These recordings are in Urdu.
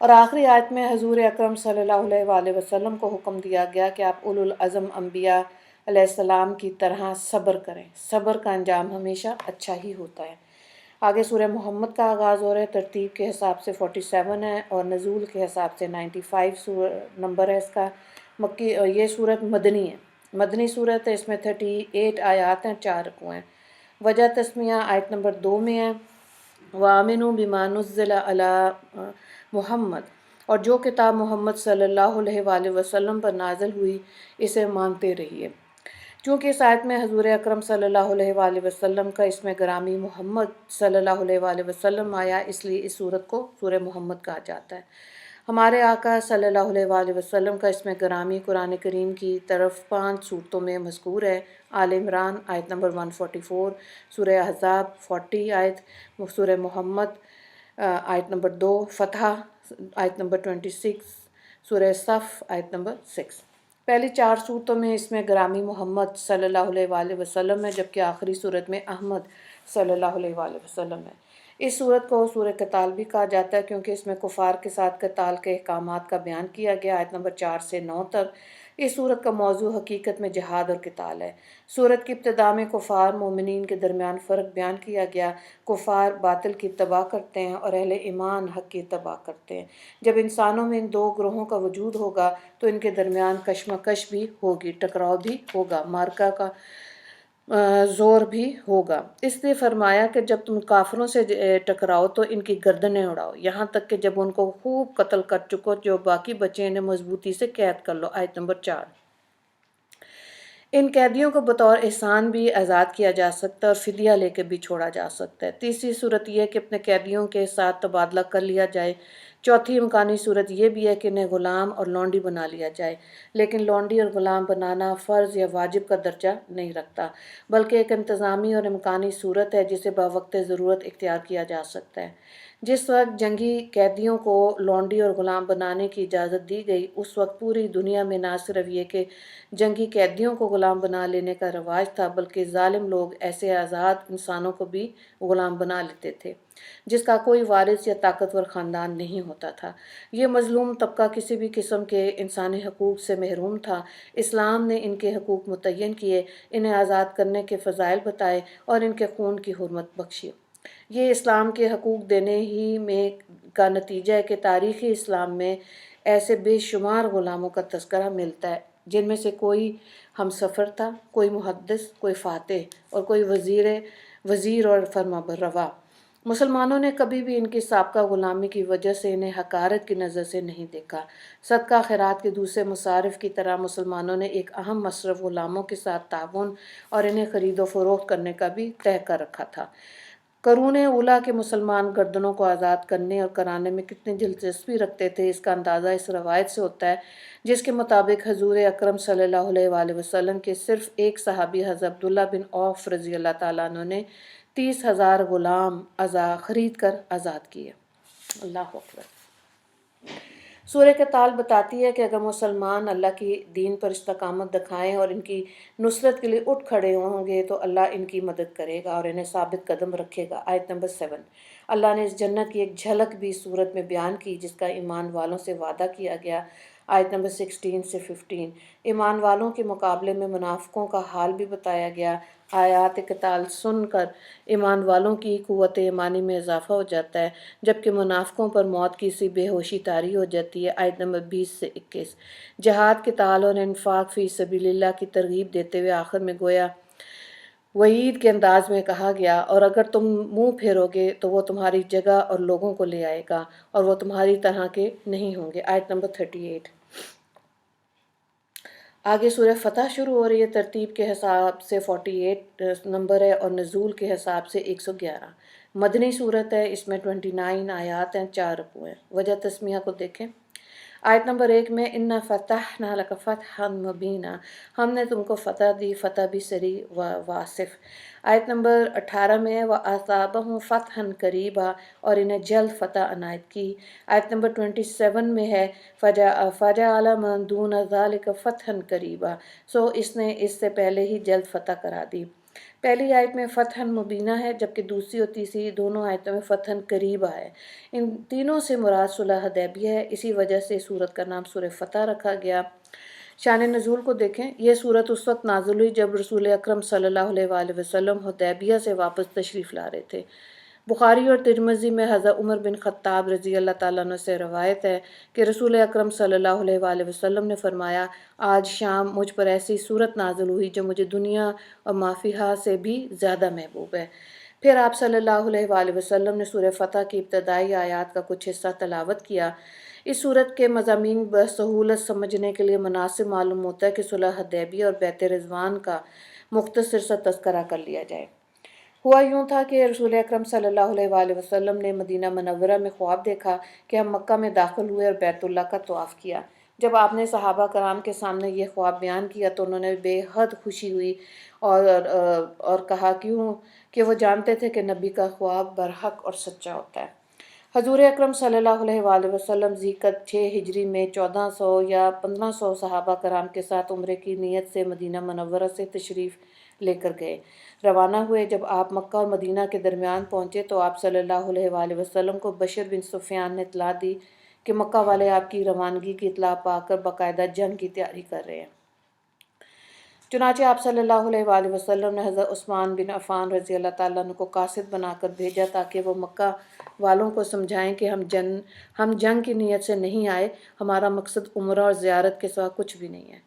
اور آخری آیت میں حضور اکرم صلی اللہ علیہ وآلہ وسلم کو حکم دیا گیا کہ آپ اولو العزم انبیاء علیہ السلام کی طرح صبر کریں، صبر کا انجام ہمیشہ اچھا ہی ہوتا ہے۔ آگے سورہ محمد کا آغاز ہو رہا ہے، ترتیب کے حساب سے 47 ہے اور نزول کے حساب سے 95 نمبر ہے اس کا۔ مکی یہ صورت مدنی ہے، مدنی صورت ہے، اس میں 38 آیات ہیں، 4 رکوع ہیں۔ وجہ تسمیہ آیت نمبر 2 میں ہے، وَآمِنُوا بِمَا نُزِّلَ عَلَىٰ محمد، اور جو کتاب محمد صلی اللہ علیہ وآلہ وسلم پر نازل ہوئی اسے مانتے رہیے۔ چونکہ اس آیت میں حضور اکرم صلی اللہ علیہ وآلہ وسلم کا اسم گرامی محمد صلی اللہ علیہ وآلہ وسلم آیا، اس لیے اس صورت کو سورہ محمد کہا جاتا ہے۔ ہمارے آقا صلی اللہ علیہ وآلہ وسلم کا اسم گرامی قرآن کریم کی طرف 5 صورتوں میں مذکور ہے۔ آل عمران آیت نمبر 144، سورہ احزاب 40 آیت، سورہ محمد آیت نمبر 2، فتح آیت نمبر 26، سورہ صف آیت نمبر 6۔ پہلی 4 صورتوں میں اس میں گرامی محمد صلی اللہ علیہ وآلہ وسلم ہے، جبکہ آخری صورت میں احمد صلی اللہ علیہ وآلہ وسلم ہے۔ اس صورت کو سورہ قتال بھی کہا جاتا ہے کیونکہ اس میں کفار کے ساتھ قتال کے احکامات کا بیان کیا گیا، آیت نمبر 4 سے 9 تک۔ اس صورت کا موضوع حقیقت میں جہاد اور قتال ہے۔ صورت کی ابتدا میں کفار مومنین کے درمیان فرق بیان کیا گیا۔ کفار باطل کی اتباع کرتے ہیں اور اہل ایمان حق کی اتباع کرتے ہیں۔ جب انسانوں میں ان 2 گروہوں کا وجود ہوگا تو ان کے درمیان کشمکش بھی ہوگی، ٹکراؤ بھی ہوگا، معرکہ کا زور بھی ہوگا۔ اس لیے فرمایا کہ جب تم کافروں سے ٹکراؤ تو ان کی گردنیں اڑاؤ، یہاں تک کہ جب ان کو خوب قتل کر چکو، جو باقی بچے انہیں مضبوطی سے قید کر لو، آیت نمبر 4۔ ان قیدیوں کو بطور احسان بھی آزاد کیا جا سکتا ہے اور فدیہ لے کے بھی چھوڑا جا سکتا ہے۔ تیسری صورت یہ ہے کہ اپنے قیدیوں کے ساتھ تبادلہ کر لیا جائے۔ چوتھی امکانی صورت یہ بھی ہے کہ انہیں غلام اور لونڈی بنا لیا جائے، لیکن لونڈی اور غلام بنانا فرض یا واجب کا درجہ نہیں رکھتا، بلکہ ایک انتظامی اور امکانی صورت ہے جسے بوقت ضرورت اختیار کیا جا سکتا ہے۔ جس وقت جنگی قیدیوں کو لونڈی اور غلام بنانے کی اجازت دی گئی، اس وقت پوری دنیا میں نہ صرف یہ کہ جنگی قیدیوں کو غلام بنا لینے کا رواج تھا، بلکہ ظالم لوگ ایسے آزاد انسانوں کو بھی غلام بنا لیتے تھے جس کا کوئی وارث یا طاقتور خاندان نہیں ہوتا تھا۔ یہ مظلوم طبقہ کسی بھی قسم کے انسانی حقوق سے محروم تھا۔ اسلام نے ان کے حقوق متعین کیے، انہیں آزاد کرنے کے فضائل بتائے اور ان کے خون کی حرمت بخشی۔ یہ اسلام کے حقوق دینے ہی میں کا نتیجہ ہے کہ تاریخ اسلام میں ایسے بے شمار غلاموں کا تذکرہ ملتا ہے جن میں سے کوئی ہم سفر تھا، کوئی محدث، کوئی فاتح اور کوئی وزیر اور فرمانروا۔ مسلمانوں نے کبھی بھی ان کی سابقہ غلامی کی وجہ سے انہیں حقارت کی نظر سے نہیں دیکھا۔ صدقہ خیرات کے دوسرے مصارف کی طرح مسلمانوں نے ایک اہم مصرف غلاموں کے ساتھ تعاون اور انہیں خرید و فروخت کرنے کا بھی طے کر رکھا تھا۔ قرون اولیٰ کے مسلمان گردنوں کو آزاد کرنے اور کرانے میں کتنی دلچسپی رکھتے تھے، اس کا اندازہ اس روایت سے ہوتا ہے جس کے مطابق حضور اکرم صلی اللہ علیہ وآلہ وسلم کے صرف ایک صحابی حضرت عبداللہ بن عوف رضی اللہ تعالیٰ عنہ نے 30,000 غلام خرید کر آزاد کیے۔ اللہ اکبر۔ سورہ قتال بتاتی ہے کہ اگر مسلمان اللہ کی دین پر استقامت دکھائیں اور ان کی نصرت کے لیے اٹھ کھڑے ہوں گے تو اللہ ان کی مدد کرے گا اور انہیں ثابت قدم رکھے گا، آیت نمبر 7۔ اللہ نے اس جنت کی ایک جھلک بھی اس صورت میں بیان کی جس کا ایمان والوں سے وعدہ کیا گیا، آیت نمبر 16 سے 15۔ ایمان والوں کے مقابلے میں منافقوں کا حال بھی بتایا گیا۔ آیات قتال سن کر ایمان والوں کی قوت ایمانی میں اضافہ ہو جاتا ہے، جبکہ منافقوں پر موت کی سی بے ہوشی طاری ہو جاتی ہے، آیت نمبر 20 سے 21۔ جہاد، قتال اور انفاق فی سبیل اللہ کی ترغیب دیتے ہوئے آخر میں گویا وعید کے انداز میں کہا گیا، اور اگر تم منہ پھیرو گے تو وہ تمہاری جگہ اور لوگوں کو لے آئے گا اور وہ تمہاری طرح کے نہیں ہوں گے، آیت نمبر 38۔ آگے سورہ فتح شروع ہو رہی ہے، ترتیب کے حساب سے 48 نمبر ہے اور نزول کے حساب سے 111۔ مدنی صورت ہے، اس میں 29 آیات ہیں، 4 رکوع ہیں۔ وجہ تسمیہ کو دیکھیں۔ آیت نمبر 1 میں اِنَّا فَتَحْنَا لَكَ فَتْحًا مُبِينًا، ہم نے تم کو فتح دی، فتح بھی صریح و واضح۔ آیت نمبر 18 میں ہے وَأَصَابَهُمْ فَتْحًا قَرِيبًا، اور انہیں جلد فتح عنایت کی۔ آیت نمبر 27 میں ہے فَجَعَلَ مِن دُونِ ذَلِكَ فَتْحًا قَرِيبًا، سو اس نے اس سے پہلے ہی جلد فتح کرا دی۔ پہلی آیت میں فتح مبینہ ہے، جبکہ دوسری اور تیسری دونوں آیتوں میں فتح قریبہ ہے۔ ان تینوں سے مراد صلح حدیبیہ ہے، اسی وجہ سے سورت کا نام سورہ فتح رکھا گیا۔ شان نزول کو دیکھیں، یہ سورت اس وقت نازل ہوئی جب رسول اکرم صلی اللہ علیہ وآلہ وسلم حدیبیہ سے واپس تشریف لا رہے تھے۔ بخاری اور ترمذی میں حضرت عمر بن خطاب رضی اللہ تعالیٰ عنہ سے روایت ہے کہ رسول اکرم صلی اللہ علیہ وآلہ وسلم نے فرمایا، آج شام مجھ پر ایسی صورت نازل ہوئی جو مجھے دنیا اور ما فیہا سے بھی زیادہ محبوب ہے۔ پھر آپ صلی اللہ علیہ وآلہ وسلم نے سورہ فتح کی ابتدائی آیات کا کچھ حصہ تلاوت کیا۔ اس صورت کے مضامین بسہولت سمجھنے کے لیے مناسب معلوم ہوتا ہے کہ صلح حدیبیہ اور بیعت رضوان کا مختصر سا تذکرہ کر لیا جائے۔ ہوا یوں تھا کہ رسول اکرم صلی اللہ علیہ وآلہ وسلم نے مدینہ منورہ میں خواب دیکھا کہ ہم مکہ میں داخل ہوئے اور بیت اللہ کا طواف کیا۔ جب آپ نے صحابہ کرام کے سامنے یہ خواب بیان کیا تو انہوں نے بے حد خوشی ہوئی اور کہا کیوں کہ وہ جانتے تھے کہ نبی کا خواب برحق اور سچا ہوتا ہے۔ حضور اکرم صلی اللہ علیہ وآلہ وسلم ذیقعدہ 6 ہجری میں 1400 یا 1500 صحابہ کرام کے ساتھ عمرے کی نیت سے مدینہ منورہ سے تشریف لے کر گئے۔ روانہ ہوئے۔ جب آپ مکہ اور مدینہ کے درمیان پہنچے تو آپ صلی اللہ علیہ وآلہ وسلم کو بشر بن سفیان نے اطلاع دی کہ مکہ والے آپ کی روانگی کی اطلاع پا کر باقاعدہ جنگ کی تیاری کر رہے ہیں۔ چنانچہ آپ صلی اللہ علیہ وآلہ وسلم نے حضرت عثمان بن عفان رضی اللہ تعالیٰ عنہ کو قاصد بنا کر بھیجا تاکہ وہ مکہ والوں کو سمجھائیں کہ ہم جنگ کی نیت سے نہیں آئے، ہمارا مقصد عمرہ اور زیارت کے سوا کچھ بھی نہیں ہے۔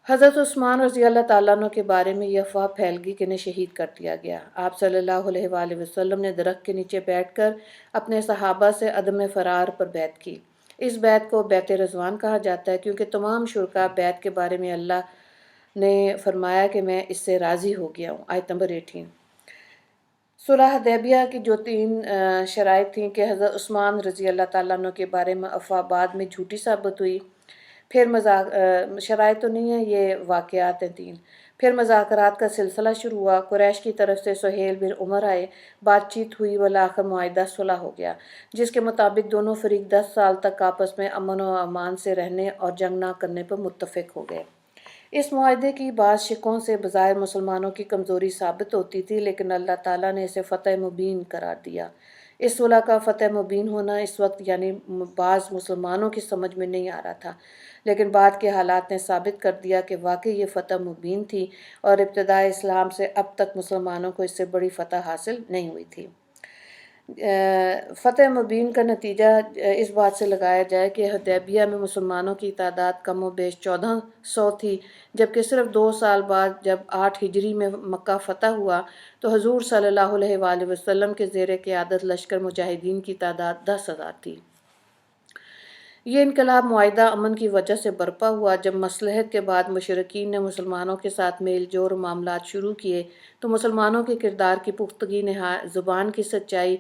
حضرت عثمان رضی اللہ تعالیٰ عنہ کے بارے میں یہ افواہ پھیل گئی کہ انہیں شہید کر دیا گیا۔ آپ صلی اللہ علیہ وآلہ وسلم نے درخت کے نیچے بیٹھ کر اپنے صحابہ سے عدم فرار پر بیعت کی۔ اس بیعت کو بیعت رضوان کہا جاتا ہے کیونکہ تمام شرکاء بیعت کے بارے میں اللہ نے فرمایا کہ میں اس سے راضی ہو گیا ہوں۔ آیت نمبر 18۔ صلح حدیبیہ کی جو 3 شرائط تھیں کہ حضرت عثمان رضی اللہ تعالیٰ عنہ کے بارے میں افواہ بعد میں جھوٹی ثابت ہوئی۔ پھر شرائط تو نہیں ہے، یہ واقعات ہیں 3۔ پھر مذاکرات کا سلسلہ شروع ہوا۔ قریش کی طرف سے سہیل بن عمر آئے، بات چیت ہوئی، بالآخر معاہدہ صلح ہو گیا جس کے مطابق دونوں فریق 10 سال تک آپس میں امن و امان سے رہنے اور جنگ نہ کرنے پر متفق ہو گئے۔ اس معاہدے کی بعض شقوں سے بظاہر مسلمانوں کی کمزوری ثابت ہوتی تھی، لیکن اللہ تعالیٰ نے اسے فتح مبین قرار دیا۔ اس صلح کا فتح مبین ہونا اس وقت یعنی بعض مسلمانوں کی سمجھ میں نہیں آ رہا تھا، لیکن بعد کے حالات نے ثابت کر دیا کہ واقعی یہ فتح مبین تھی اور ابتدائے اسلام سے اب تک مسلمانوں کو اس سے بڑی فتح حاصل نہیں ہوئی تھی۔ فتح مبین کا نتیجہ اس بات سے لگایا جائے کہ حدیبیہ میں مسلمانوں کی تعداد کم و بیش 1400 تھی، جبکہ صرف 2 سال بعد جب 8 ہجری میں مکہ فتح ہوا تو حضور صلی اللہ علیہ وآلہ وسلم کے زیر قیادت لشکر مجاہدین کی تعداد 10,000 تھی۔ یہ انقلاب معاہدہ امن کی وجہ سے برپا ہوا۔ جب مصلحت کے بعد مشرکین نے مسلمانوں کے ساتھ میل جول اور معاملات شروع کیے تو مسلمانوں کے کردار کی پختگی، زبان کی سچائی،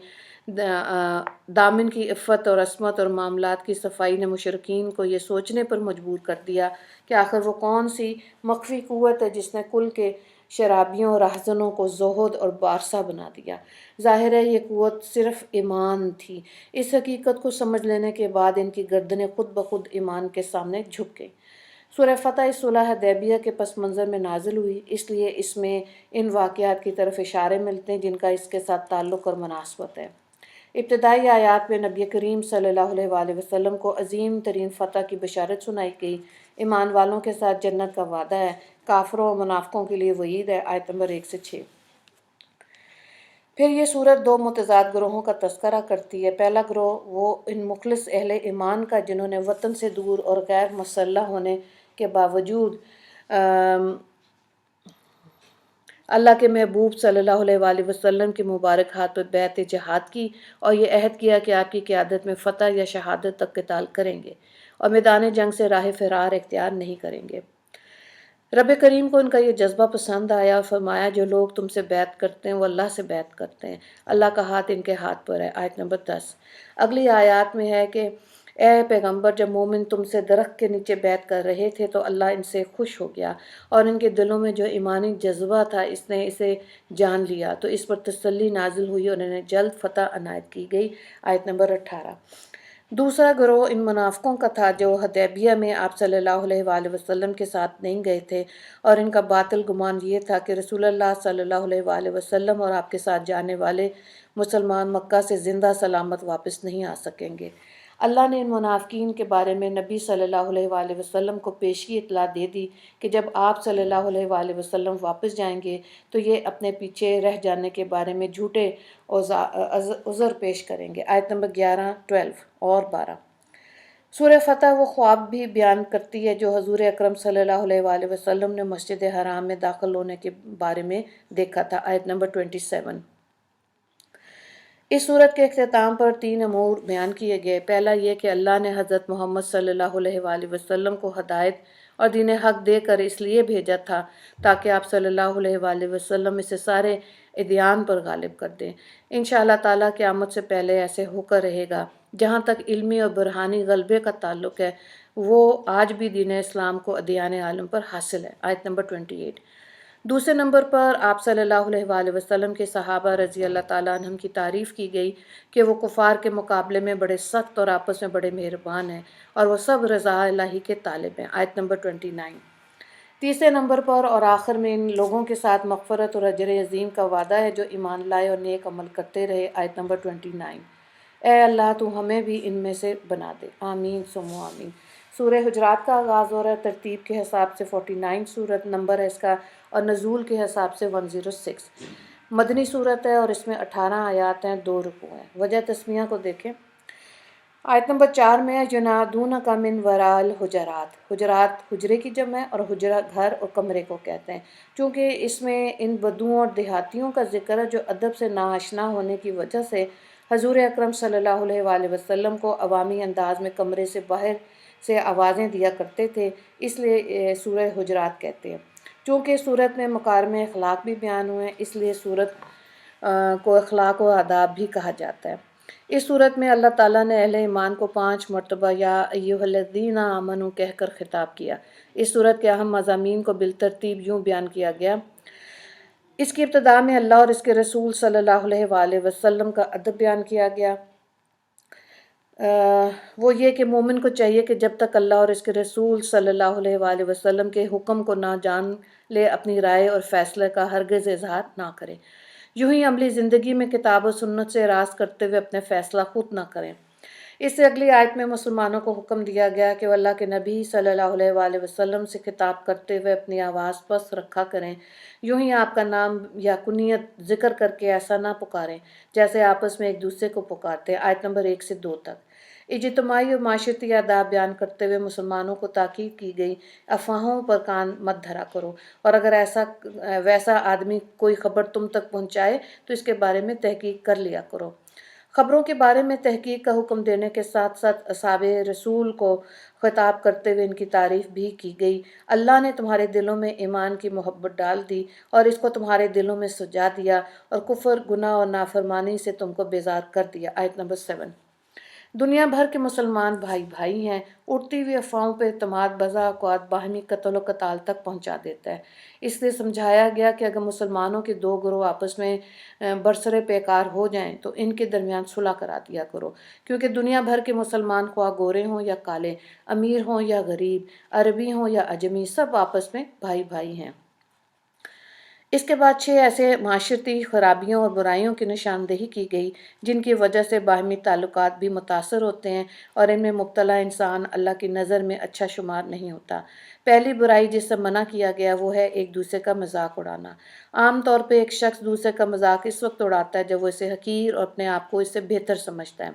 دامن کی عفت اور عصمت اور معاملات کی صفائی نے مشرکین کو یہ سوچنے پر مجبور کر دیا کہ آخر وہ کون سی مخفی قوت ہے جس نے کل کے شرابیوں اور راہزنوں کو زہد اور بارسا بنا دیا۔ ظاہر ہے یہ قوت صرف ایمان تھی۔ اس حقیقت کو سمجھ لینے کے بعد ان کی گردنیں خود بخود ایمان کے سامنے جھک گئیں۔ سورہ فتح اس صلح حدیبیہ کے پس منظر میں نازل ہوئی، اس لیے اس میں ان واقعات کی طرف اشارے ملتے ہیں جن کا اس کے ساتھ تعلق اور مناسبت ہے۔ ابتدائی آیات میں نبی کریم صلی اللہ علیہ وآلہ وسلم کو عظیم ترین فتح کی بشارت سنائی گئی۔ ایمان والوں کے ساتھ جنت کا وعدہ ہے، کافروں اور منافقوں کے لیے وعید ہے۔ آیت نمبر 1 سے 6۔ پھر یہ صورت 2 متضاد گروہوں کا تذکرہ کرتی ہے۔ پہلا گروہ وہ ان مخلص اہل ایمان کا جنہوں نے وطن سے دور اور غیر مسلح ہونے کے باوجود اللہ کے محبوب صلی اللہ علیہ وآلہ وسلم کے مبارک ہاتھ پر بیعت جہاد کی اور یہ عہد کیا کہ آپ کی قیادت میں فتح یا شہادت تک قتال کریں گے اور میدان جنگ سے راہ فرار اختیار نہیں کریں گے۔ رب کریم کو ان کا یہ جذبہ پسند آیا اور فرمایا جو لوگ تم سے بیعت کرتے ہیں وہ اللہ سے بیعت کرتے ہیں، اللہ کا ہاتھ ان کے ہاتھ پر ہے۔ آیت نمبر 10۔ اگلی آیات میں ہے کہ اے پیغمبر جب مومن تم سے درخت کے نیچے بیعت کر رہے تھے تو اللہ ان سے خوش ہو گیا اور ان کے دلوں میں جو ایمانی جذبہ تھا اس نے اسے جان لیا تو اس پر تسلی نازل ہوئی اور انہیں جلد فتح عنایت کی گئی۔ آیت نمبر 18۔ دوسرا گروہ ان منافقوں کا تھا جو حدیبیہ میں آپ صلی اللہ علیہ وآلہ وسلم کے ساتھ نہیں گئے تھے، اور ان کا باطل گمان یہ تھا کہ رسول اللہ صلی اللہ علیہ وآلہ وسلم اور آپ کے ساتھ جانے والے مسلمان مکہ سے زندہ سلامت واپس نہیں آ سکیں گے۔ اللہ نے ان منافقین کے بارے میں نبی صلی اللہ علیہ وآلہ وسلم کو پیشگی اطلاع دے دی کہ جب آپ صلی اللہ علیہ وآلہ وسلم واپس جائیں گے تو یہ اپنے پیچھے رہ جانے کے بارے میں جھوٹے عذر پیش کریں گے۔ آیت نمبر 11، 12 اور 12۔ سورہ فتح وہ خواب بھی بیان کرتی ہے جو حضور اکرم صلی اللہ علیہ وآلہ وسلم نے مسجد حرام میں داخل ہونے کے بارے میں دیکھا تھا۔ آیت نمبر 27۔ اس صورت کے اختتام پر 3 امور بیان کیے گئے۔ پہلا یہ کہ اللہ نے حضرت محمد صلی اللہ علیہ وآلہ وسلم کو ہدایت اور دین حق دے کر اس لیے بھیجا تھا تاکہ آپ صلی اللہ علیہ وآلہ وسلم اسے سارے ادیان پر غالب کر دیں۔ انشاءاللہ تعالیٰ قیامت سے پہلے ایسے ہو کر رہے گا۔ جہاں تک علمی اور برہانی غلبے کا تعلق ہے وہ آج بھی دین اسلام کو ادیان عالم پر حاصل ہے۔ آیت نمبر 28۔ دوسرے نمبر پر آپ صلی اللہ علیہ وآلہ وسلم کے صحابہ رضی اللہ تعالیٰ عنہم کی تعریف کی گئی کہ وہ کفار کے مقابلے میں بڑے سخت اور آپس میں بڑے مہربان ہیں اور وہ سب رضا الہی کے طالب ہیں۔ آیت نمبر 29۔ تیسرے نمبر پر اور آخر میں ان لوگوں کے ساتھ مغفرت اور اجر عظیم کا وعدہ ہے جو ایمان لائے اور نیک عمل کرتے رہے۔ آیت نمبر 29۔ اے اللہ تو ہمیں بھی ان میں سے بنا دے، آمین ثم آمین۔ سورہ حجرات کا آغاز ہو رہا ہے ترتیب کے حساب سے 49 سورت نمبر ہے اس کا، اور نزول کے حساب سے 106۔ مدنی صورت ہے اور اس میں 18 آیات ہیں، 2 رکوع ہیں۔ وجہ تسمیہ کو دیکھیں۔ آیت نمبر 4 میں ہے ینادونک من وراء الحجرات۔ حجرات حجرے کی جمع ہے اور حجرہ گھر اور کمرے کو کہتے ہیں۔ چونکہ اس میں ان بدوؤں اور دیہاتیوں کا ذکر ہے جو ادب سے ناآشنا ہونے کی وجہ سے حضور اکرم صلی اللہ علیہ وآلہ وسلم کو عوامی انداز میں کمرے سے باہر سے آوازیں دیا کرتے تھے، اس لیے سورہ حجرات کہتے ہیں۔ چونکہ صورت میں مکارم اخلاق بھی بیان ہوئے ہیں اس لیے صورت کو اخلاق و آداب بھی کہا جاتا ہے۔ اس صورت میں اللہ تعالیٰ نے اہل ایمان کو 5 مرتبہ یا ایھا الذین آمنوا کہہ کر خطاب کیا۔ اس صورت کے اہم مضامین کو بالترتیب یوں بیان کیا گیا۔ اس کی ابتدا میں اللہ اور اس کے رسول صلی اللہ علیہ وآلہ وسلم کا ادب بیان کیا گیا۔ وہ یہ کہ مومن کو چاہیے کہ جب تک اللہ اور اس کے رسول صلی اللہ علیہ وآلہ وسلم کے حکم کو نہ جان لے اپنی رائے اور فیصلے کا ہرگز اظہار نہ کرے۔ یوں ہی عملی زندگی میں کتاب و سنت سے اعراض کرتے ہوئے اپنے فیصلہ خود نہ کریں۔ اس سے اگلی آیت میں مسلمانوں کو حکم دیا گیا کہ وہ اللہ کے نبی صلی اللہ علیہ وآلہ وسلم سے خطاب کرتے ہوئے اپنی آواز پست رکھا کریں۔ یوں ہی آپ کا نام یا کنیت ذکر کر کے ایسا نہ پکاریں جیسے آپس میں ایک دوسرے کو پکارتے ہیں۔ آیت نمبر 1 سے 2 تک۔ اجتماعی اور معاشرتی آداب بیان کرتے ہوئے مسلمانوں کو تاکید کی گئی، افواہوں پر کان مت دھرا کرو، اور اگر ویسا آدمی کوئی خبر تم تک پہنچائے تو اس کے بارے میں تحقیق کر لیا کرو۔ خبروں کے بارے میں تحقیق کا حکم دینے کے ساتھ ساتھ اصحاب رسول کو خطاب کرتے ہوئے ان کی تعریف بھی کی گئی۔ اللہ نے تمہارے دلوں میں ایمان کی محبت ڈال دی اور اس کو تمہارے دلوں میں سجا دیا اور کفر، گناہ اور نافرمانی سے تم کو بیزار کر دیا۔ آیت نمبر 7۔ دنیا بھر کے مسلمان بھائی بھائی ہیں، اڑتی ہوئی افواہوں پہ اعتماد بعض اوقات باہمی قتل و قتال تک پہنچا دیتا ہے۔ اس لیے سمجھایا گیا کہ اگر مسلمانوں کے 2 گروہ آپس میں برسر پیکار ہو جائیں تو ان کے درمیان صلح کرا دیا کرو، کیونکہ دنیا بھر کے مسلمان خواہ گورے ہوں یا کالے، امیر ہوں یا غریب، عربی ہوں یا عجمی، سب آپس میں بھائی بھائی ہیں۔ اس کے بعد 6 ایسے معاشرتی خرابیوں اور برائیوں کی نشاندہی کی گئی جن کی وجہ سے باہمی تعلقات بھی متاثر ہوتے ہیں اور ان میں مبتلا انسان اللہ کی نظر میں اچھا شمار نہیں ہوتا۔ پہلی برائی جس سے منع کیا گیا وہ ہے ایک دوسرے کا مذاق اڑانا۔ عام طور پہ ایک شخص دوسرے کا مذاق اس وقت اڑاتا ہے جب وہ اسے حقیر اور اپنے آپ کو اس سے بہتر سمجھتا ہے۔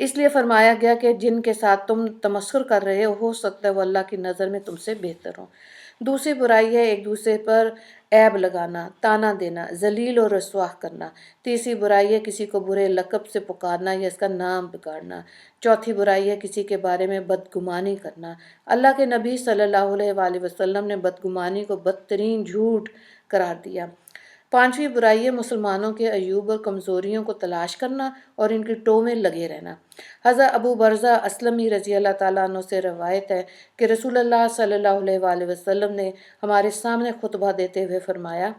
اس لیے فرمایا گیا کہ جن کے ساتھ تم تمسخر کر رہے ہو سکتا ہے وہ اللہ کی نظر میں تم سے بہتر ہوں۔ دوسری برائی ہے ایک دوسرے پر عیب لگانا، طعنہ دینا، ذلیل اور رسوا کرنا۔ تیسری برائی ہے کسی کو برے لقب سے پکارنا یا اس کا نام بگاڑنا۔ چوتھی برائی ہے کسی کے بارے میں بدگمانی کرنا۔ اللہ کے نبی صلی اللہ علیہ وآلہ وسلم نے بدگمانی کو بدترین جھوٹ قرار دیا۔ پانچویں برائی ہے مسلمانوں کے عیوب اور کمزوریوں کو تلاش کرنا اور ان کی ٹو میں لگے رہنا۔ حضرت ابو برزہ اسلمی رضی اللہ تعالیٰ عنہ سے روایت ہے کہ رسول اللہ صلی اللہ علیہ وآلہ وسلم نے ہمارے سامنے خطبہ دیتے ہوئے فرمایا،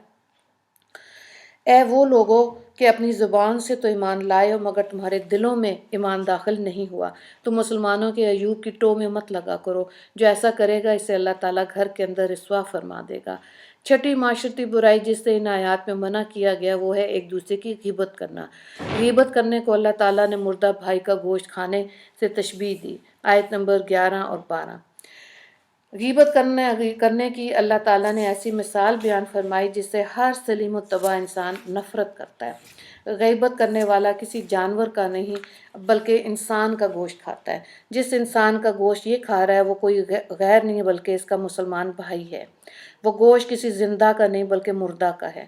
اے وہ لوگو کہ اپنی زبان سے تو ایمان لائے ہو مگر تمہارے دلوں میں ایمان داخل نہیں ہوا۔ تم مسلمانوں کے ایوب کی ٹو میں مت لگا کرو، جو ایسا کرے گا اسے اللہ تعالیٰ گھر کے اندر رسوا فرما دے گا۔ چھٹی معاشرتی برائی جس سے ان آیات میں منع کیا گیا وہ ہے ایک دوسرے کی غیبت کرنا۔ غیبت کرنے کو اللہ تعالیٰ نے مردہ بھائی کا گوشت کھانے سے تشبیہ دی، آیت نمبر 11 اور 12۔ غیبت کرنے کی اللہ تعالیٰ نے ایسی مثال بیان فرمائی جس سے ہر سلیم و طبع انسان نفرت کرتا ہے۔ غیبت کرنے والا کسی جانور کا نہیں بلکہ انسان کا گوشت کھاتا ہے۔ جس انسان کا گوشت یہ کھا رہا ہے وہ کوئی غیر نہیں بلکہ اس کا مسلمان بھائی ہے۔ وہ گوشت کسی زندہ کا نہیں بلکہ مردہ کا ہے۔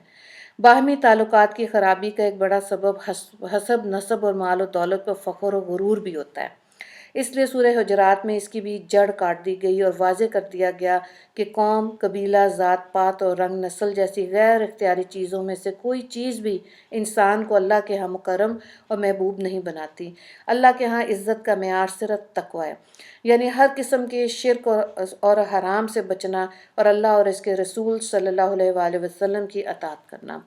باہمی تعلقات کی خرابی کا ایک بڑا سبب حسب نسب اور مال و دولت پر فخر و غرور بھی ہوتا ہے۔ اس لیے سورہ حجرات میں اس کی بھی جڑ کاٹ دی گئی اور واضح کر دیا گیا کہ قوم، قبیلہ، ذات پات اور رنگ نسل جیسی غیر اختیاری چیزوں میں سے کوئی چیز بھی انسان کو اللہ کے ہاں مکرم اور محبوب نہیں بناتی۔ اللہ کے ہاں عزت کا معیار صرف تقوی ہے، یعنی ہر قسم کے شرک اور حرام سے بچنا اور اللہ اور اس کے رسول صلی اللہ علیہ وآلہ وسلم کی اطاعت کرنا۔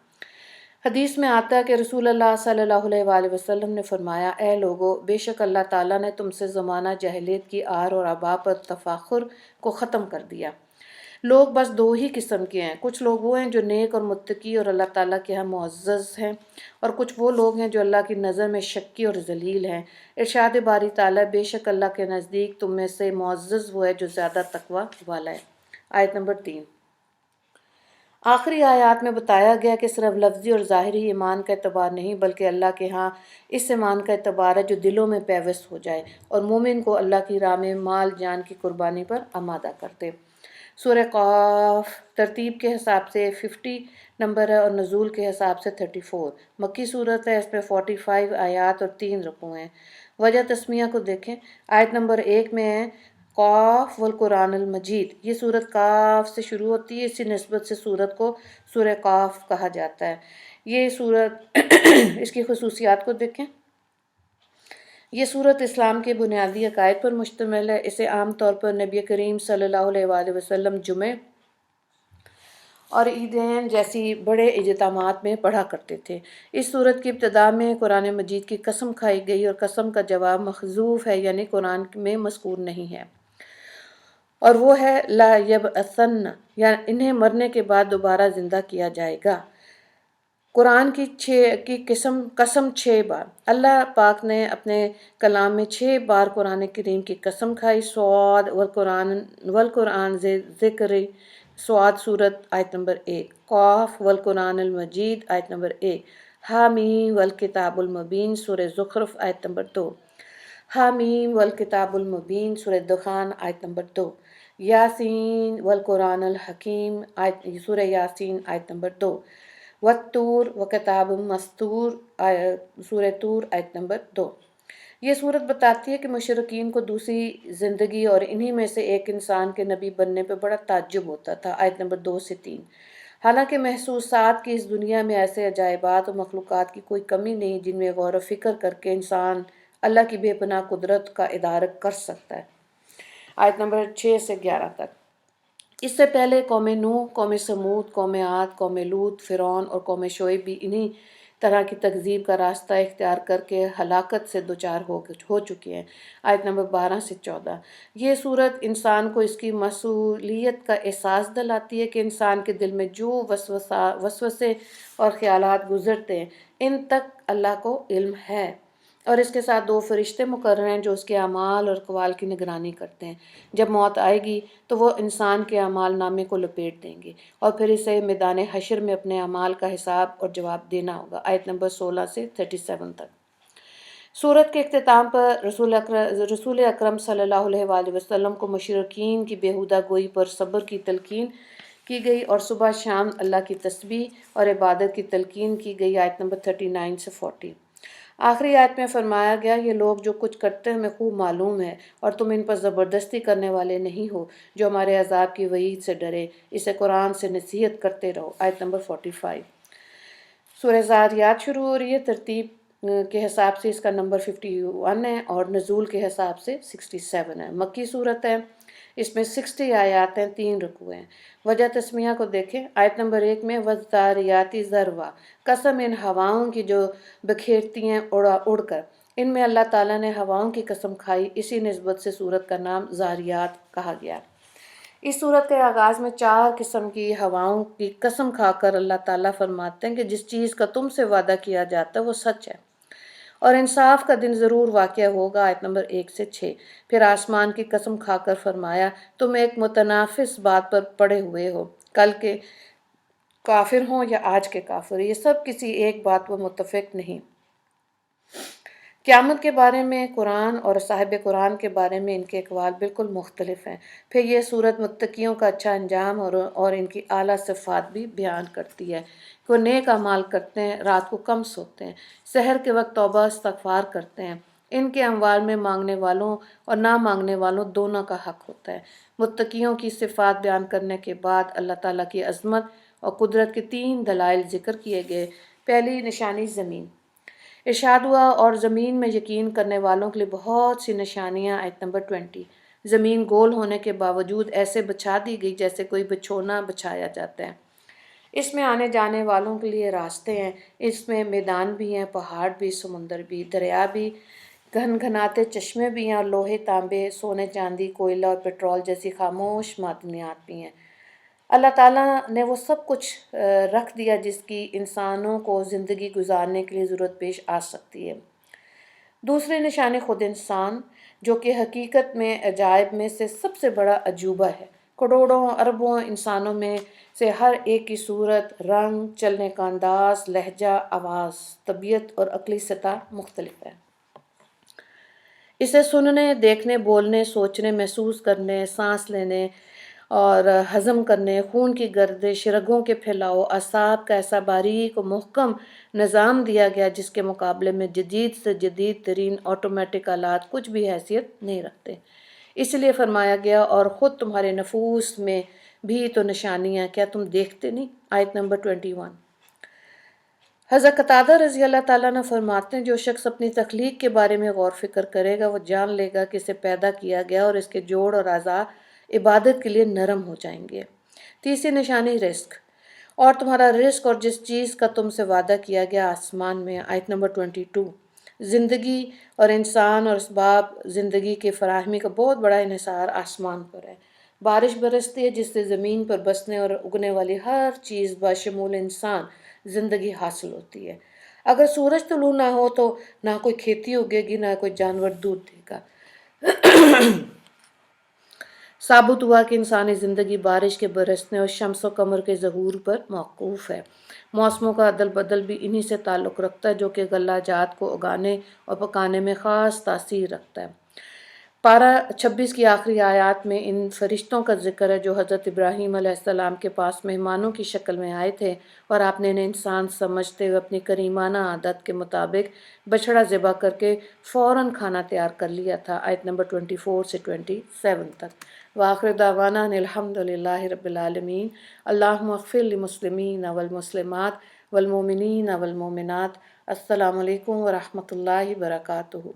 حدیث میں آتا ہے کہ رسول اللہ صلی اللہ علیہ وآلہ وسلم نے فرمایا، اے لوگو، بے شک اللہ تعالیٰ نے تم سے زمانہ جاہلیت کی آر اور آبا پر تفاخر کو ختم کر دیا۔ لوگ بس دو ہی قسم کے ہیں، کچھ لوگ وہ ہیں جو نیک اور متقی اور اللہ تعالیٰ کے ہاں معزز ہیں، اور کچھ وہ لوگ ہیں جو اللہ کی نظر میں شکی اور ذلیل ہیں۔ ارشاد باری تعالیٰ، بے شک اللہ کے نزدیک تم میں سے معزز وہ ہے جو زیادہ تقوی والا ہے، آیت نمبر 3۔ آخری آیات میں بتایا گیا کہ صرف لفظی اور ظاہری ایمان کا اعتبار نہیں بلکہ اللہ کے ہاں اس ایمان کا اعتبار ہے جو دلوں میں پیوست ہو جائے اور مومن کو اللہ کی راہ میں مال جان کی قربانی پر آمادہ کرتے۔ سورہ قاف ترتیب کے حساب سے 50 نمبر ہے اور نزول کے حساب سے 34۔ مکی صورت ہے، اس میں 45 آیات اور 3 رکوع ہیں۔ وجہ تسمیہ کو دیکھیں، آیت نمبر 1 میں ہے قاف والقرآن المجید۔ یہ سورت قاف سے شروع ہوتی ہے، اسی نسبت سے سورت کو سورہ قاف کہا جاتا ہے۔ یہ سورت اس کی خصوصیات کو دیکھیں۔ یہ سورت اسلام کے بنیادی عقائد پر مشتمل ہے۔ اسے عام طور پر نبی کریم صلی اللہ علیہ وآلہ وسلم جمعے اور عیدین جیسی بڑے اجتماعات میں پڑھا کرتے تھے۔ اس سورت کی ابتدا میں قرآن مجید کی قسم کھائی گئی اور قسم کا جواب محذوف ہے، یعنی قرآن میں مذکور نہیں ہے، اور وہ ہے لا یبعثن، یعنی انہیں مرنے کے بعد دوبارہ زندہ کیا جائے گا۔ قرآن کی قسم 6 بار اللہ پاک نے اپنے کلام میں 6 بار قرآن کریم کی قسم کھائی۔ صاد والقرآن ذکر، صاد سورت آیت نمبر 1، قاف والقرآن المجید آیت نمبر 1، حامیم والکتاب المبین سورہ زخرف آیت نمبر 2، حامیم والکتاب المبین سورہ دخان آیت نمبر 2، یاسین والقرآن الحکیم سورہ یاسین آیت نمبر 2، والطور وکتاب مستور سورہ طور آیت نمبر 2۔ یہ صورت بتاتی ہے کہ مشرکین کو دوسری زندگی اور انہی میں سے ایک انسان کے نبی بننے پہ بڑا تعجب ہوتا تھا، آیت نمبر 2 سے 3۔ حالانکہ محسوسات کی اس دنیا میں ایسے عجائبات اور مخلوقات کی کوئی کمی نہیں جن میں غور و فکر کر کے انسان اللہ کی بے پناہ قدرت کا ادراک کر سکتا ہے، آیت نمبر 6 سے 11 تک۔ اس سے پہلے قوم نوح، قوم سمود، قوم عاد، قوم لوط، فرعون اور قوم شعیب بھی انہی طرح کی تکذیب کا راستہ اختیار کر کے ہلاکت سے دوچار ہو چکے ہیں، آیت نمبر 12 سے 14۔ یہ صورت انسان کو اس کی مسئولیت کا احساس دلاتی ہے کہ انسان کے دل میں جو وسوسے اور خیالات گزرتے ہیں ان تک اللہ کو علم ہے، اور اس کے ساتھ 2 فرشتے مقرر ہیں جو اس کے اعمال اور اقوال کی نگرانی کرتے ہیں۔ جب موت آئے گی تو وہ انسان کے اعمال نامے کو لپیٹ دیں گے اور پھر اسے میدان حشر میں اپنے اعمال کا حساب اور جواب دینا ہوگا، آیت نمبر 16 سے 37 تک۔ سورت کے اختتام پر رسول اکرم صلی اللہ علیہ وآلہ وسلم کو مشرکین کی بیہودہ گوئی پر صبر کی تلقین کی گئی اور صبح شام اللہ کی تسبیح اور عبادت کی تلقین کی گئی، آیت نمبر 39 سے 40۔ آخری آیت میں فرمایا گیا، یہ لوگ جو کچھ کرتے ہیں ہمیں خوب معلوم ہے اور تم ان پر زبردستی کرنے والے نہیں ہو، جو ہمارے عذاب کی وعید سے ڈرے، اسے قرآن سے نصیحت کرتے رہو، آیت نمبر 45۔ سورہ ذاریات شروع ہو رہی ہے، ترتیب کے حساب سے اس کا نمبر 51 ہے اور نزول کے حساب سے 67 ہے۔ مکی صورت ہے، اس میں 60 آیات ہیں، 3 رکوع ہیں۔ وجہ تسمیہ کو دیکھیں، آیت نمبر 1 میں وَالذَّارِيَاتِ ذَرْوًا، قسم ان ہواؤں کی جو بکھیرتی ہیں اڑ کر۔ ان میں اللہ تعالیٰ نے ہواؤں کی قسم کھائی، اسی نسبت سے سورت کا نام زاریات کہا گیا۔ اس سورت کے آغاز میں 4 قسم کی ہواؤں کی قسم کھا کر اللہ تعالیٰ فرماتے ہیں کہ جس چیز کا تم سے وعدہ کیا جاتا ہے وہ سچ ہے، اور انصاف کا دن ضرور واقع ہوگا، آیت نمبر 1 سے 6۔ پھر آسمان کی قسم کھا کر فرمایا تم ایک متنافس بات پر پڑے ہوئے ہو، کل کے کافر ہوں یا آج کے کافر، یہ سب کسی ایک بات پر متفق نہیں۔ قیامت کے بارے میں قرآن اور صاحب قرآن کے بارے میں ان کے اقوال بالکل مختلف ہیں۔ پھر یہ صورت متقیوں کا اچھا انجام اور ان کی اعلیٰ صفات بھی بیان کرتی ہے کہ وہ نیک اعمال کرتے ہیں، رات کو کم سوتے ہیں، سحر کے وقت توبہ استغفار کرتے ہیں، ان کے اموال میں مانگنے والوں اور نہ مانگنے والوں دونوں کا حق ہوتا ہے۔ متقیوں کی صفات بیان کرنے کے بعد اللہ تعالیٰ کی عظمت اور قدرت کے 3 دلائل ذکر کیے گئے۔ پہلی نشانی زمین، ارشاد ہوا اور زمین میں یقین کرنے والوں کے لیے بہت سی نشانیاں، آیت نمبر 20۔ زمین گول ہونے کے باوجود ایسے بچھا دی گئی جیسے کوئی بچھونا بچھایا جاتا ہے۔ اس میں آنے جانے والوں کے لیے راستے ہیں، اس میں میدان بھی ہیں، پہاڑ بھی، سمندر بھی، دریا بھی، گھنگھناتے چشمے بھی ہیں، اور لوہے، تانبے، سونے، چاندی، کوئلہ اور پیٹرول جیسی خاموش معدنیات بھی ہیں۔ اللہ تعالیٰ نے وہ سب کچھ رکھ دیا جس کی انسانوں کو زندگی گزارنے کے لیے ضرورت پیش آ سکتی ہے۔ دوسری نشانی خود انسان، جو کہ حقیقت میں عجائب میں سے سب سے بڑا عجوبہ ہے۔ کروڑوں اربوں انسانوں میں سے ہر ایک کی صورت، رنگ، چلنے کا انداز، لہجہ، آواز، طبیعت اور عقلی سطح مختلف ہے۔ اسے سننے، دیکھنے، بولنے، سوچنے، محسوس کرنے، سانس لینے اور ہضم کرنے، خون کی گردش، رگوں کے پھیلاؤ، اعصاب کا ایسا باریک و محکم نظام دیا گیا جس کے مقابلے میں جدید سے جدید ترین آٹومیٹک آلات کچھ بھی حیثیت نہیں رکھتے۔ اس لیے فرمایا گیا اور خود تمہارے نفوس میں بھی تو نشانیاں، کیا تم دیکھتے نہیں، آیت نمبر 21۔ حضرت قتادہ رضی اللہ تعالیٰ عنہ فرماتے ہیں جو شخص اپنی تخلیق کے بارے میں غور فکر کرے گا وہ جان لے گا کہ اسے پیدا کیا گیا اور اس کے جوڑ اور اعضاء عبادت کے لیے نرم ہو جائیں گے۔ تیسری نشانی رزق، اور تمہارا رزق اور جس چیز کا تم سے وعدہ کیا گیا آسمان میں، آیت نمبر 22۔ زندگی اور انسان اور اسباب زندگی کے فراہمی کا بہت بڑا انحصار آسمان پر ہے۔ بارش برستی ہے جس سے زمین پر بسنے اور اگنے والی ہر چیز بشمول انسان زندگی حاصل ہوتی ہے۔ اگر سورج طلوع نہ ہو تو نہ کوئی کھیتی اگے گی، نہ کوئی جانور دودھ دے گا۔ ثابت ہوا کہ انسانی زندگی بارش کے برسنے اور شمس و قمر کے ظہور پر موقوف ہے۔ موسموں کا عدل بدل بھی انہی سے تعلق رکھتا ہے جو کہ غلہ جات کو اگانے اور پکانے میں خاص تاثیر رکھتا ہے۔ پارہ 26 کی آخری آیات میں ان فرشتوں کا ذکر ہے جو حضرت ابراہیم علیہ السلام کے پاس مہمانوں کی شکل میں آئے تھے اور آپ نے انہیں انسان سمجھتے ہوئے اپنی کریمانہ عادت کے مطابق بچڑا ذبح کر کے فوراً کھانا تیار کر لیا تھا، آیت نمبر 24 سے 27 تک۔ وآخر دعوانا ان الحمد للہ رب العالمین، اللہم اغفر للمسلمین والمسلمات والمؤمنین والمؤمنات۔ السلام علیکم ورحمۃ اللہ وبرکاتہ۔